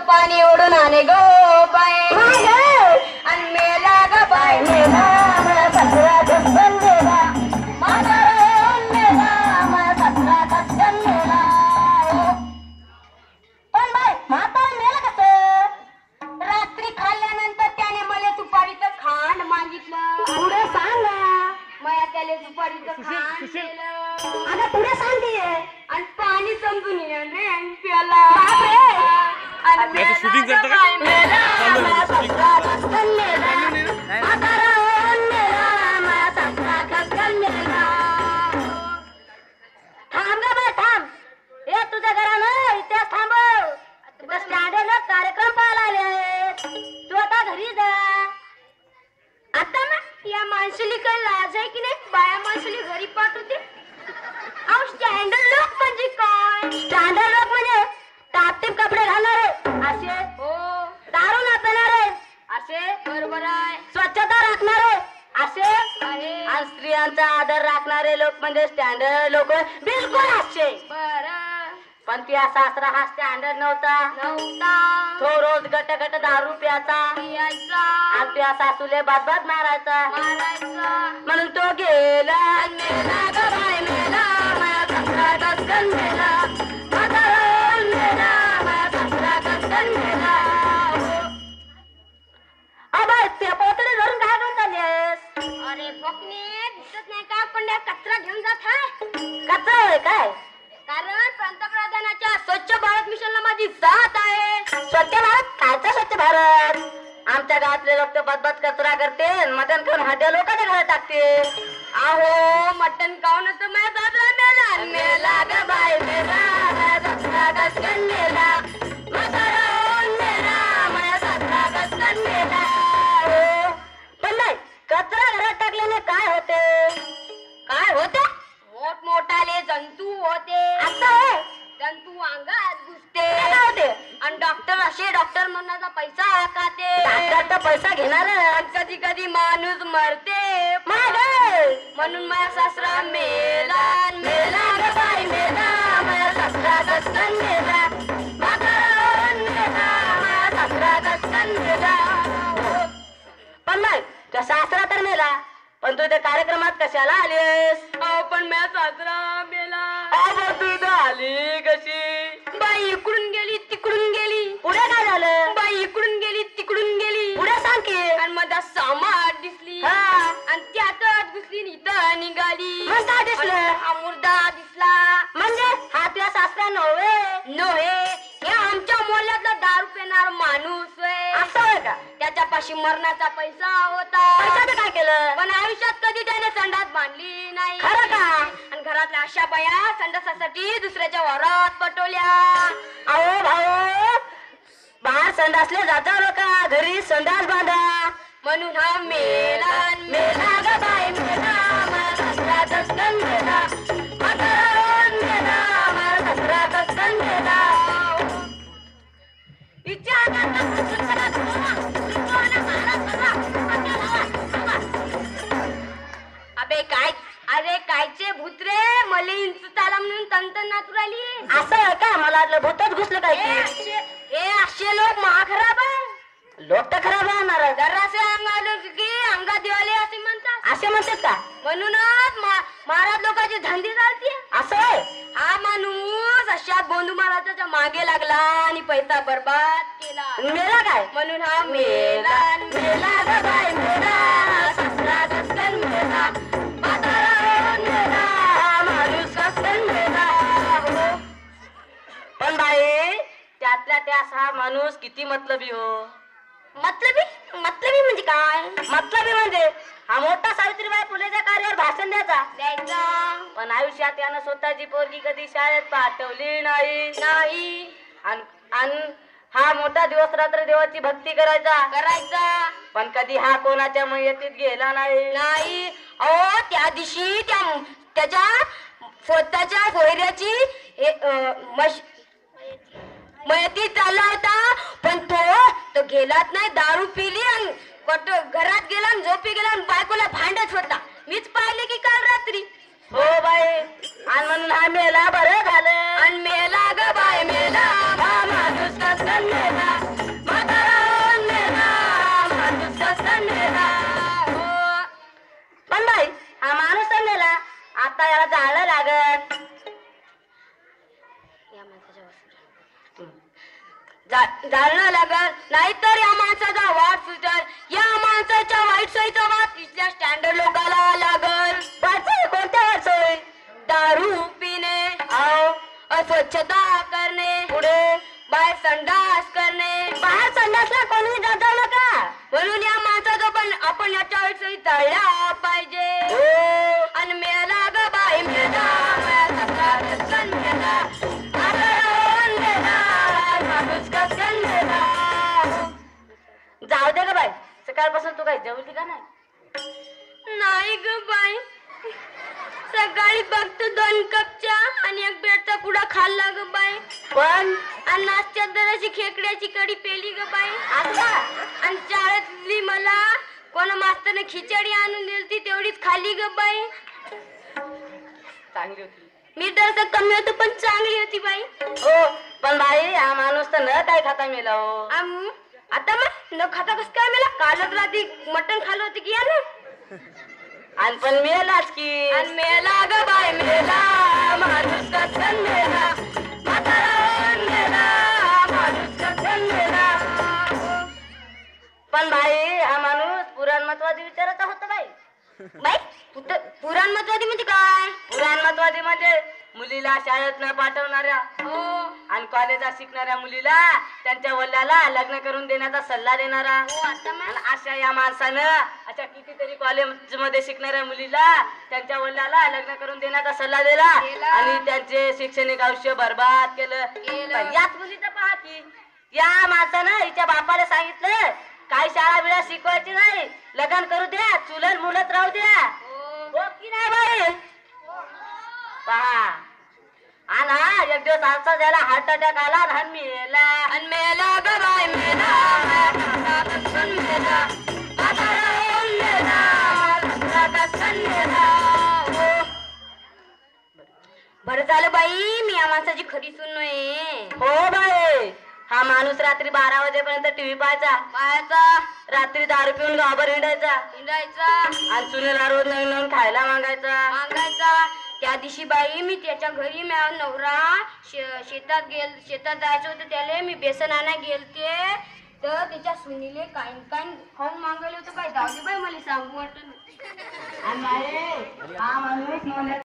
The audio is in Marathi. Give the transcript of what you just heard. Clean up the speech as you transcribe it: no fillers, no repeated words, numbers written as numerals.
पाणी ओढून आले गो बाय आणि मेला ग बाय मेला ससरा कसं मेला माझा मेला ससरा कसं मेला पण बाय म्हातारा मेला कसं रात्री खाल्ल्यानंतर त्याने मला सुपारीचं खांड मागितलं पुढे सांगा मया त्याला सुपारीचं खांड दिलं आता पुढे सांगते आणि पाणी समजून ये रे प्याला आणि शूटिंग करता का थांब ग बा थांब हे तुझ्या घरानं इतिहास थांबव तुझा स्टँडर्ड कार्यक्रम पाहायला आले तू आता घरी जा आता ना या माणसाली काही लाज आहे की नाही बाया माणसाली घरी पाठवते अहो स्टँडर्ड लोक म्हणजे काय स्टँडर्ड लोक म्हणजे टापटीप कपडे घालणारे असे हो दारू न पिणारे असे बरोबर आहे स्वच्छता राखणारे असे आहे आणि स्त्रियांचा आदर राखणारे लोक म्हणजे स्टँडर्ड लोक बिलकुल असे बरं पण त्या सासरा हा स्टँडर्ड नव्हता तो रोज गट गट दारू प्यायचा आणि त्या सासूले बात मारायचा म्हणून तो गेला मेला ग बाय मेला माया ससरा कसं मेला म्हातारा मेला माया ससरा कसं मेला अबे ते पोतडे धरून काय घेऊन चाललेस अरे फकणे दिसत नाही का पण कचरा घेऊन जात आहे कचरा होय काय कारण पंतप्रधानाच्या स्वच्छ भारत मिशनला माझी साथ आहे स्वच्छ भारत कायचा स्वच्छ भारत आमच्या गावातले लोक बदबद कचरा करते मटण खाऊन हाड्या लोकांच्या घरात टाकते अहो मटण खाऊन तर माझा सासरा मेला मेला ग बाय मेला सासरा कसं मेला म्हातारा मेला माझा सासरा कसं मेला पण नाही कचरा घरात टाकल्याने काय होते मोठमोठाले जंतू होते असं जंतू अंगात घुसते आणि डॉक्टर म्हणण्याचा पैसा खाते डॉक्टरचा पैसा घेणार कधी कधी माणूस मरते म्हणून माझा सासरा मेला मेला ग बाई मेला माझा सासरा कसं मेला म्हातारा मेला माझा सासरा कसं मेला पण नाही त्या सासरा तर मेला पण तू त्या कार्यक्रमात कशाला आलीस पण माझा सासरा मेला तू इथं आली कशी बाई इकडून गेली तिकडून गेली पुढे काय झालं बाई इकडून गेली तिकडून गेली पुढे सांग की आणि माझा सामान दिसली आणि त्यातच घुसली इथं निघाली मग काय दिसलं हा मुर्दा दिसला म्हणजे हा तुझ्या सासरा नव्हे हे आमच्या मोहल्ल्यातला दारू पिणार माणूस असं आहे का त्याच्यापाशी मरणाचा पैसा होता पैशाचं काय केलं पण आयुष्यात कधी त्याने संडास बांधली नाही खरं का आणि घरातल्या अशा बाया संडासासाठी दुसऱ्याच्या वरात पटवल्या अहो भाऊ बाहेर संडासले जाता लोका घरी संडास बांधा म्हणून हा मेला मेला ग बाई मेला माझा सासरा कसं मेला म्हातारा मेला माझा सासरा कसं मेला अबे काय अरे कायचे भूत्रे मले इंच चाला म्हणून तंतन नातुराली असं का मला वाटलं भूतच घुसलं काय हे असे लोक खराब आहे लोक तर खराब राहणार जरासे अंगालो की अंगात दिवाले असे म्हणतात का म्हणूनच महाराज लोकांची धंदी चालते असं हा माणूस अशा गोंधू महाराजाच्या मागे लागला आणि पैसा बर्बाद केला मेला काय म्हणून हा मेला मेला ग बाय मेला सासरा कसं मेला म्हातारा मेला माणूस कसं मेला पण बाई त्यातल्या त्या हा माणूस किती मतलबी हो मतलबी म्हणजे काय मतलबी म्हणजे हा मोठा सावित्रीबाई फुलेच्या कार्यावर भाषण द्यायचा पण आयुष्यात यानं स्वतःची पोरगी कधी शाळेत पाठवली नाही आणि हा मोठा दिवस रात्र देवाची भक्ती करायचा पण कधी हा कोणाच्या मयतीत गेला नाही अहो त्या दिवशी त्याच्या स्वतःच्या सोयऱ्याची मयतीत चालला होता पण तो गेलाच नाही दारू पिली आणि घरात गेला आणि झोपी गेला आणि बायकोला भांडत होता मीच पाहिले की काल रात्री हो बाई आणि म्हणून हा मेला बरं झालं आणि मेला ग बाय मेला हा माणूस कसं मेला जाणं लागल, नाहीतर या माणसाचा वाट सुटल. या माणसाच्या वाईट सोयीचा वाद इथल्या स्टँडर्ड लोकांना लागल. कोणत्या सोय? दारू पिणे, अस्वच्छता करणे, पुढे बाहेर संडास करणे. बाहेर संडासला कोणी जाता नका, म्हणून या माणसाचं पण आपण याच्या वाईट सोयी टाळल्या पाहिजे. आणि मेला ग बाई मेला, जाऊ दे ग बाई, सकाळपासून तू काही जेवली का नाही? नाही ग बाई, सकाळी फक्त 2 कप चहा आणि 1 ब्रेडचा पुडा खाल्ला ग बाई. पण आणि नाश्त्यात जराशी खेकड्याची कढी पेली ग बाई. आता आणि शाळेतली मला कोणा मास्तरने खिचडी आणून दिली, तेवढीच खाल्ली ग बाई. चांगली होती. मी तर कमी होतो पण चांगली होती बाई. हो पण बाई, हा माणूस तर न काय खाता मेला हो. आता मग न खाता कस काय मेला? कालच रात्री मटण खाल्लं होती की यानं. आणि पण मेलाच की. आणि मेला ग बाई मेला, माणूस कसन मेला, माणूस कसन मेला. पण बाई, हा माणूस पुराणमतवादी विचारायचा होता बाई. बाई पुराणमतवादी म्हणजे काय? पुराणमतवादी म्हणजे मुलीला शाळेत न पाठवणाऱ्या आणि कॉलेजात शिकणाऱ्या मुलीला त्यांच्या वडिलाला लग्न करून देण्याचा सल्ला देणारा. अशा या माणसानं अशा कितीतरी कॉलेज मध्ये शिकणाऱ्या मुलीला त्यांच्या वडिलाला लग्न करून देण्याचा सल्ला दिला आणि त्यांचे शैक्षणिक आयुष्य बर्बाद केलं. याच मुलीचं पहा की, या माणसानं हिच्या बापाला सांगितलं काही शाळा बिळा शिकवायची नाही, लग्न करू द्या, चुलत मुलत राहू द्या. हो की नाही बाई? पहा, आणि एक दिवस आमचा त्याला हार्ट अटॅक आला आणि मेला. आणि मेला ग बाई मेला, बरं झालं बाई, मी या माणसाची खरी सून नाही. हो बाई, हा माणूस रात्री 12 वाजेपर्यंत टीव्ही पाहायचा, रात्री दारू पिऊन गावावर हिंडायचा आणि सुनेला रोज नवीन नवीन खायला मागायचा. त्या दिवशी बाई मी त्याच्या घरी नवरा शेतात जायचं होतं, त्याला मी बेसन आणायला गेलते, तर त्याच्या सुनीले काय खाऊन मागायला होतं. काय जाऊ दे बाई, मला सांगू वाटत.